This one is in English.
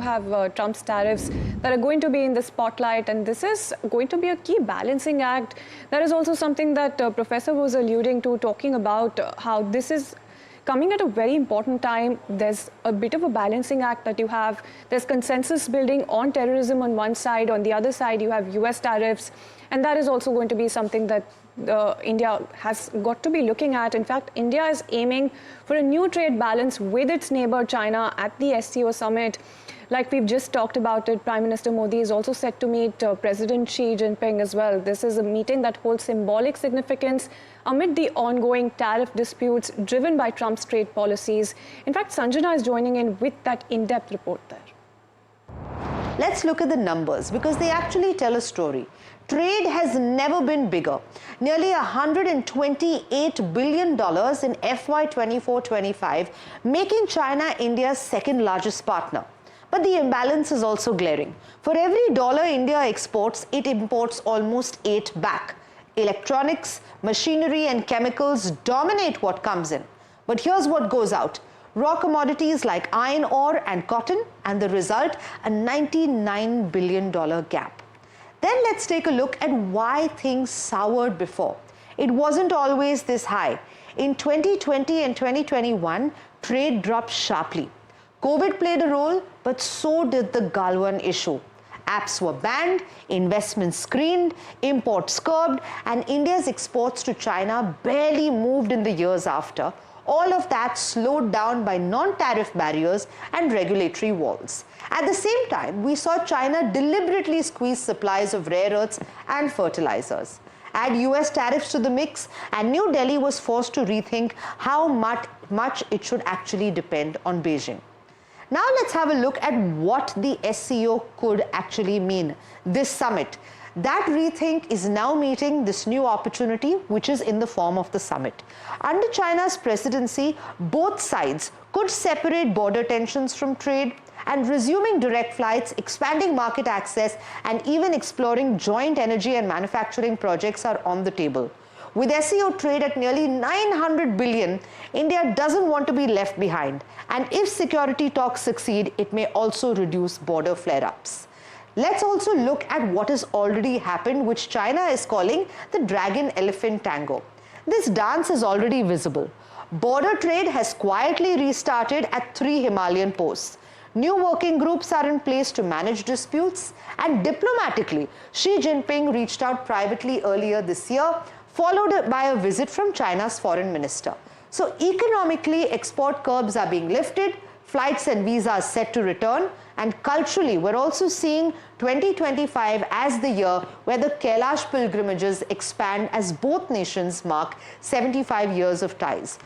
have Trump's tariffs that are going to be in the spotlight, and this is going to be a key balancing act. That is also something that Professor was alluding to, talking about how this is coming at a very important time. There's a bit of a balancing act that you have. There's consensus building on terrorism on one side. On the other side, you have US tariffs. And that is also going to be something that India has got to be looking at. In fact, India is aiming for a new trade balance with its neighbor China at the SCO Summit. Like we've just talked about it, Prime Minister Modi is also set to meet President Xi Jinping as well. This is a meeting that holds symbolic significance amid the ongoing tariff disputes driven by Trump's trade policies. In fact, Sanjana is joining in with that in-depth report there. Let's look at the numbers because they actually tell a story. Trade has never been bigger. Nearly $128 billion in FY 24-25, making China India's second largest partner. But the imbalance is also glaring. For every dollar India exports, it imports almost 8 back. Electronics, machinery and chemicals dominate what comes in. But here's what goes out. Raw commodities like iron ore and cotton, and the result, a $99 billion gap. Then let's take a look at why things soured before. It wasn't always this high. In 2020 and 2021, trade dropped sharply. COVID played a role, but so did the Galwan issue. Apps were banned, investments screened, imports curbed, and India's exports to China barely moved in the years after. All of that slowed down by non-tariff barriers and regulatory walls. At the same time, we saw China deliberately squeeze supplies of rare earths and fertilizers. Add US tariffs to the mix, and New Delhi was forced to rethink how much it should actually depend on Beijing. Now let's have a look at what the SCO could actually mean, this summit. That rethink is now meeting this new opportunity, which is in the form of the summit. Under China's presidency, both sides could separate border tensions from trade, and resuming direct flights, expanding market access, and even exploring joint energy and manufacturing projects are on the table. With SCO trade at nearly 900 billion, India doesn't want to be left behind. And if security talks succeed, it may also reduce border flare-ups. Let's also look at what has already happened, which China is calling the dragon-elephant tango. This dance is already visible. Border trade has quietly restarted at 3 Himalayan posts. New working groups are in place to manage disputes, and diplomatically, Xi Jinping reached out privately earlier this year, followed by a visit from China's foreign minister. So economically, export curbs are being lifted, flights and visas set to return, and culturally, we're also seeing 2025 as the year where the Kailash pilgrimages expand as both nations mark 75 years of ties.